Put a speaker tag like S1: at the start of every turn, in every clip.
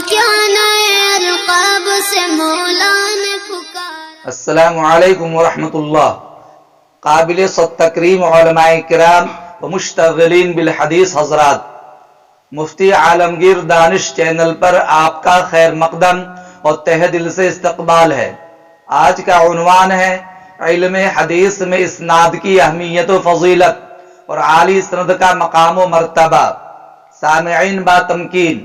S1: کیا نئے القاب سے مولا نے پکارا۔
S2: السلام علیکم ورحمۃ اللہ۔ قابل صد تکریم علماء کرام و مشتغلین بالحدیث حضرات، مفتی عالمگیر دانش چینل پر آپ کا خیر مقدم اور تہ دل سے استقبال ہے۔ آج کا عنوان ہے علم حدیث میں اسناد کی اہمیت و فضیلت اور عالی سند کا مقام و مرتبہ۔ سامعین با تمکین،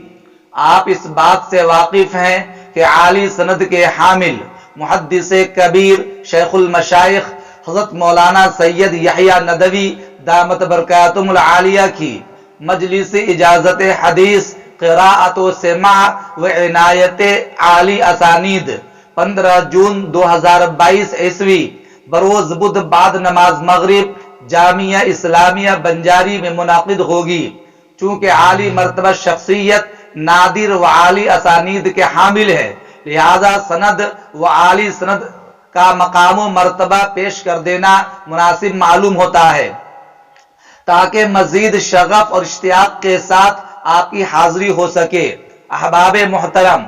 S2: آپ اس بات سے واقف ہیں کہ عالی سند کے حامل محدث کبیر شیخ المشائخ حضرت مولانا سید یحییٰ ندوی دامت برکاتہم العالیہ کی مجلس اجازت حدیث قراءت و سماع و عنایت عالی اسانید 15 جون 2022 عیسوی بروز بدھ بعد نماز مغرب جامعہ اسلامیہ بنجاری میں منعقد ہوگی۔ چونکہ عالی مرتبہ شخصیت نادر و عالی اسانید کے حامل ہے، لہذا سند و عالی سند کا مقام و مرتبہ پیش کر دینا مناسب معلوم ہوتا ہے، تاکہ مزید شغف اور اشتیاق کے ساتھ آپ کی حاضری ہو سکے۔ احباب محترم،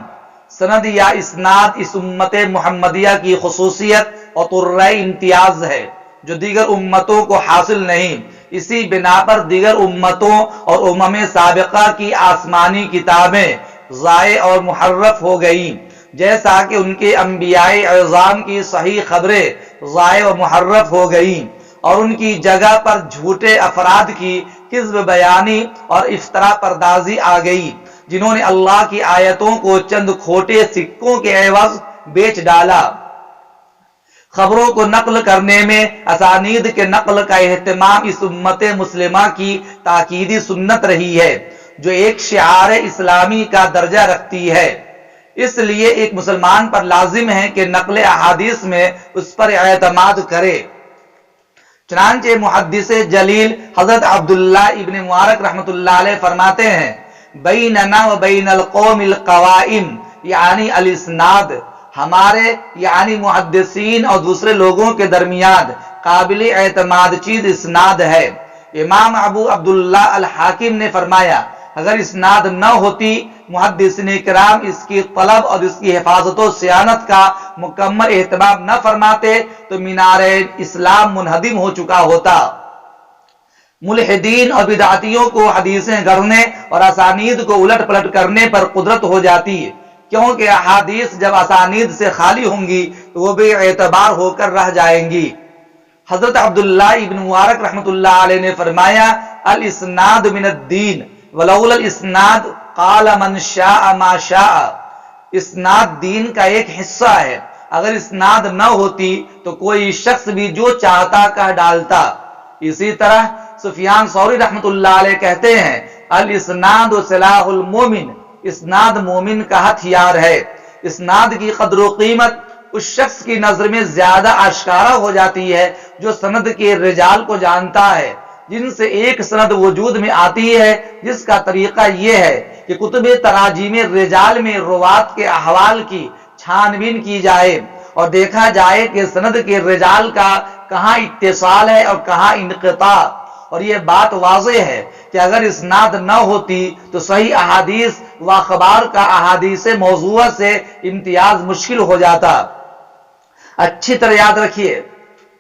S2: سند یا اسناد اس امت محمدیہ کی خصوصیت اور طرۂ امتیاز ہے جو دیگر امتوں کو حاصل نہیں۔ اسی بنا پر دیگر امتوں اور امم سابقہ کی آسمانی کتابیں ضائع اور محرف ہو گئیں، جیسا کہ ان کے انبیاء اعظام کی صحیح خبریں ضائع و محرف ہو گئیں، اور ان کی جگہ پر جھوٹے افراد کی کذب بیانی اور افطرا پردازی آ گئی، جنہوں نے اللہ کی آیتوں کو چند کھوٹے سکوں کے عوض بیچ ڈالا۔ خبروں کو نقل کرنے میں اسانید کے نقل کا اہتمام اس امت مسلمہ کی تاکیدی سنت رہی ہے، جو ایک شعار اسلامی کا درجہ رکھتی ہے۔ اس لیے ایک مسلمان پر لازم ہے کہ نقل احادیث میں اس پر اعتماد کرے۔ چنانچہ محدث جلیل حضرت عبداللہ ابن مبارک رحمۃ اللہ علیہ فرماتے ہیں، بیننا و بین القوم القوائم یعنی الاسناد، ہمارے یعنی محدثین اور دوسرے لوگوں کے درمیان قابل اعتماد چیز اسناد ہے۔ امام ابو عبداللہ الحاکم نے فرمایا، اگر اسناد نہ ہوتی، محدثین کرام اس کی طلب اور اس کی حفاظت و صیانت کا مکمل اہتمام نہ فرماتے تو مینار اسلام منہدم ہو چکا ہوتا۔ ملحدین اور بدعتیوں کو حدیثیں گڑھنے اور اسانید کو الٹ پلٹ کرنے پر قدرت ہو جاتی ہے، کیونکہ احادیث جب اسانید سے خالی ہوں گی تو وہ بے اعتبار ہو کر رہ جائیں گی۔ حضرت عبداللہ ابن مبارک رحمۃ اللہ علیہ نے فرمایا، الاسناد من الدین ولولا الاسناد قال من شاء ما شاء، اسناد دین کا ایک حصہ ہے، اگر اسناد نہ ہوتی تو کوئی شخص بھی جو چاہتا کہہ ڈالتا۔ اسی طرح سفیان ثوری رحمۃ اللہ علیہ کہتے ہیں، الاسناد سلاح المومن، اسناد مومن کا ہتھیار ہے۔ اسناد کی قدر و قیمت اس شخص کی نظر میں زیادہ آشکارا ہو جاتی ہے جو سند کے رجال کو جانتا ہے، جن سے ایک سند وجود میں آتی ہے، جس کا طریقہ یہ ہے کہ کتب تراجیم رجال میں روات کے احوال کی چھان بین کی جائے اور دیکھا جائے کہ سند کے رجال کا کہاں اتصال ہے اور کہاں انقطاع۔ اور یہ بات واضح ہے کہ اگر اسناد نہ ہوتی تو صحیح احادیث و اخبار کا احادیث موضوعہ سے امتیاز مشکل ہو جاتا۔ اچھی طرح یاد رکھیے،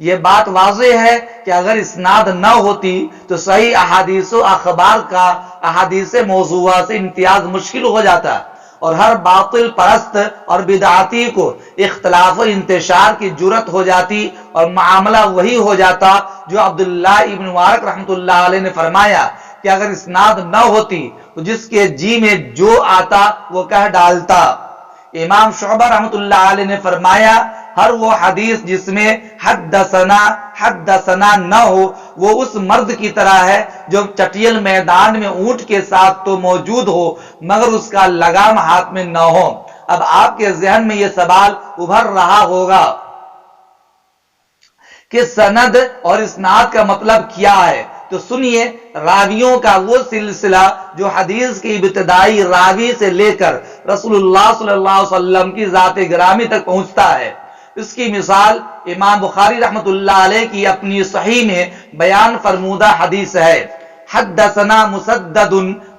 S2: یہ بات واضح ہے کہ اگر اسناد نہ ہوتی تو صحیح احادیث و اخبار کا احادیث موضوعہ سے امتیاز مشکل ہو جاتا، اور ہر باطل پرست اور بدعاتی کو اختلاف و انتشار کی جرت ہو جاتی، اور معاملہ وہی ہو جاتا جو عبداللہ ابن مبارک رحمۃ اللہ علیہ نے فرمایا کہ اگر اسناد نہ ہوتی تو جس کے جی میں جو آتا وہ کہہ ڈالتا۔ امام شعبہ رحمۃ اللہ علیہ نے فرمایا، ہر وہ حدیث جس میں حدثنا نہ ہو وہ اس مرد کی طرح ہے جو چٹیل میدان میں اونٹ کے ساتھ تو موجود ہو مگر اس کا لگام ہاتھ میں نہ ہو۔ اب آپ کے ذہن میں یہ سوال ابھر رہا ہوگا کہ سند اور اسناد کا مطلب کیا ہے، تو سنیے، راویوں کا وہ سلسلہ جو حدیث کی ابتدائی راوی سے لے کر رسول اللہ صلی اللہ علیہ وسلم کی ذات گرامی تک پہنچتا ہے۔ اس کی مثال امام بخاری رحمۃ اللہ علیہ کی اپنی صحیح میں بیان فرمودہ حدیث ہے، حدثنا مسدد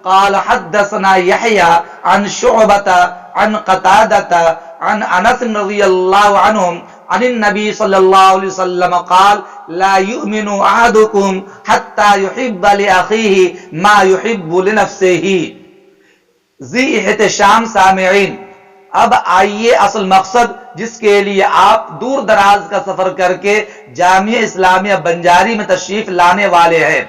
S2: قال حدثنا يحيى عن شعبة عن قتادة عن انس رضي الله عنهم عن النبي صلى الله عليه وسلم قال لا يؤمن احدكم حتى يحب لاخيه ما يحب لنفسه. ذی احتشام سامعین، اب آئیے اصل مقصد جس کے لیے آپ دور دراز کا سفر کر کے جامعہ اسلامیہ بنجاری میں تشریف لانے والے ہیں،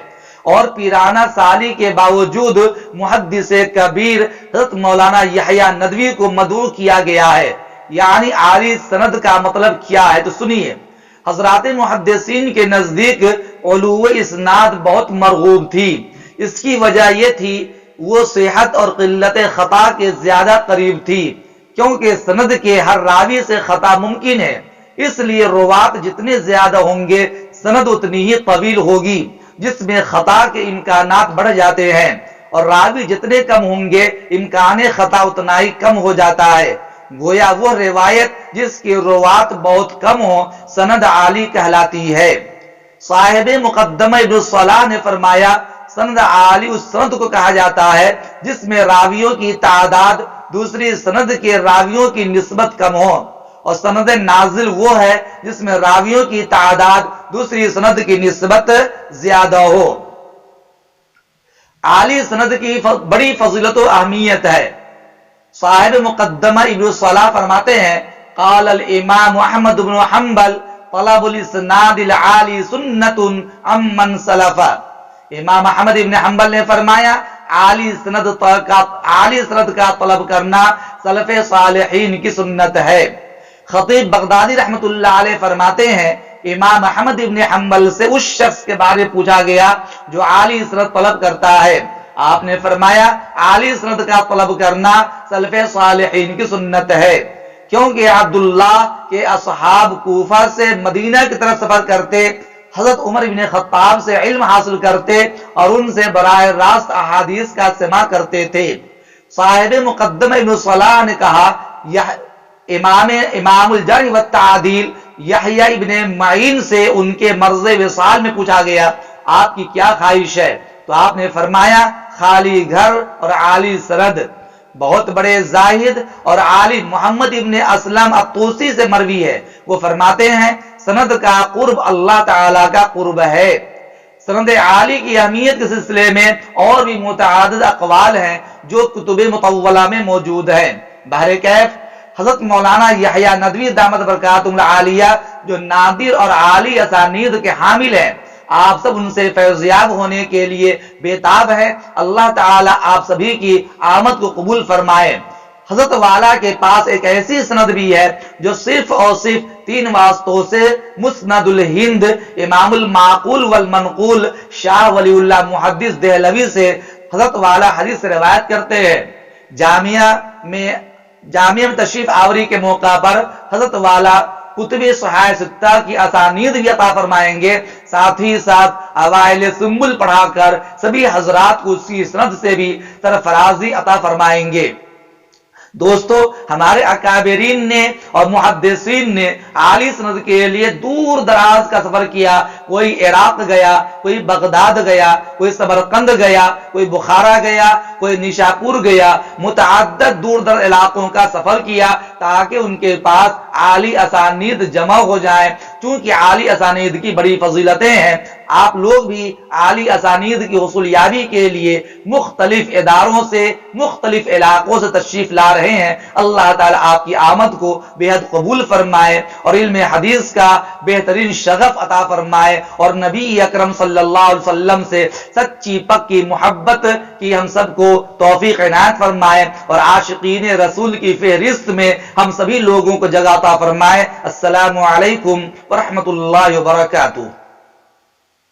S2: اور پیرانہ سالی کے باوجود محدث کبیر حضرت مولانا یحییٰ ندوی کو مدعو کیا گیا ہے. یعنی عالی سند کا مطلب کیا ہے تو سنیے. حضرات محدثین کے نزدیک علو اسناد بہت مرغوب تھی. اس کی وجہ یہ تھی وہ صحت اور قلت خطا کے زیادہ قریب تھی، کیونکہ سند کے ہر راوی سے خطا ممکن ہے. اس لیے روات جتنے زیادہ ہوں گے سند اتنی ہی طویل ہوگی، جس میں خطا کے امکانات بڑھ جاتے ہیں، اور راوی جتنے کم ہوں گے امکان خطا اتنا ہی کم ہو جاتا ہے. گویا وہ روایت جس کی روات بہت کم ہو سند عالی کہلاتی ہے. صاحب مقدمہ ابن الصلاح نے فرمایا سند عالی اس سند کو کہا جاتا ہے جس میں راویوں کی تعداد دوسری سند کے راویوں کی نسبت کم ہو، اور سند نازل وہ ہے جس میں راویوں کی تعداد دوسری سند کی نسبت زیادہ ہو. عالی سند کی بڑی فضیلت و اہمیت ہے. صاحب مقدمہ ابن الصلاح فرماتے ہیں قال الامام احمد بن حنبل طلب الاسناد العالی سنت امن سلف. امام احمد ابن حنبل نے فرمایا عالی سند کا طلب کرنا سلف صالحین کی سنت ہے. خطیب بغدادی رحمت اللہ علیہ فرماتے ہیں امام احمد ابن حنبل سے اس شخص کے بارے پوچھا گیا جو عالی سند طلب کرتا ہے. آپ نے فرمایا عالی سند کا طلب کرنا سلف صالحین کی سنت ہے، کیونکہ عبداللہ کے اصحاب کوفہ سے مدینہ کی طرف سفر کرتے، حضرت عمر بن خطاب سے علم حاصل کرتے اور ان سے براہ راست احادیث کا سماع کرتے تھے. صاحب مقدمہ ابن صلاح نے کہا امام الجرح والتعدیل یحییٰ ابن معین سے ان کے مرض وصال میں پوچھا گیا آپ کی کیا خواہش ہے؟ تو آپ نے فرمایا خالی گھر اور عالی سند. بہت بڑے زاہد اور عالم محمد ابن اسلم الطوسی سے مروی ہے، وہ فرماتے ہیں سند کا قرب اللہ تعالی کا قرب ہے. سند عالی کی اہمیت کے سلسلے میں اور بھی متعدد اقوال ہیں جو کتب مطولہ میں موجود ہیں. بہرکیف حضرت مولانا یحییٰ ندوی دامت برکاتہم العالیہ جو نادر اور عالی اسانید کے حامل ہیں، آپ سب ان سے فیضیاب ہونے کے لیے بےتاب ہے. اللہ تعالیٰ آپ سبھی کی آمد کو قبول فرمائے. حضرت والا کے پاس ایک ایسی سند بھی ہے جو صرف اور صرف 3 واسطوں سے مسند الہند امام المعقول والمنقول شاہ ولی اللہ محدث دہلوی سے حضرت والا حدیث سے روایت کرتے ہیں. جامعہ میں تشریف آوری کے موقع پر حضرت والا کتب صحائح ستہ کی اسانید بھی عطا فرمائیں گے، ساتھ ہی ساتھ اوائل سنبل پڑھا کر سبھی حضرات کو اسی سند سے بھی سرفرازی عطا فرمائیں گے. دوستو، ہمارے اکابرین نے اور محدثین نے عالی سند کے لیے دور دراز کا سفر کیا. کوئی عراق گیا، کوئی بغداد گیا، کوئی سمرقند گیا، کوئی بخارا گیا، کوئی نیشاپور گیا، متعدد دور دراز علاقوں کا سفر کیا تاکہ ان کے پاس عالی اسانید جمع ہو جائیں. چونکہ عالی اسانید کی بڑی فضیلتیں ہیں، آپ لوگ بھی عالی اسانید کی حصولیابی کے لیے مختلف اداروں سے مختلف علاقوں سے تشریف لا رہے ہیں. اللہ تعالیٰ آپ کی آمد کو بے حد قبول فرمائے اور علم حدیث کا بہترین شغف عطا فرمائے، اور نبی اکرم صلی اللہ علیہ وسلم سے سچی پکی محبت کی ہم سب کو توفیق عنایت فرمائے، اور عاشقین رسول کی فہرست میں ہم سبھی لوگوں کو جگہ عطا فرمائے. السلام علیکم ورحمۃ اللہ وبرکاتہ.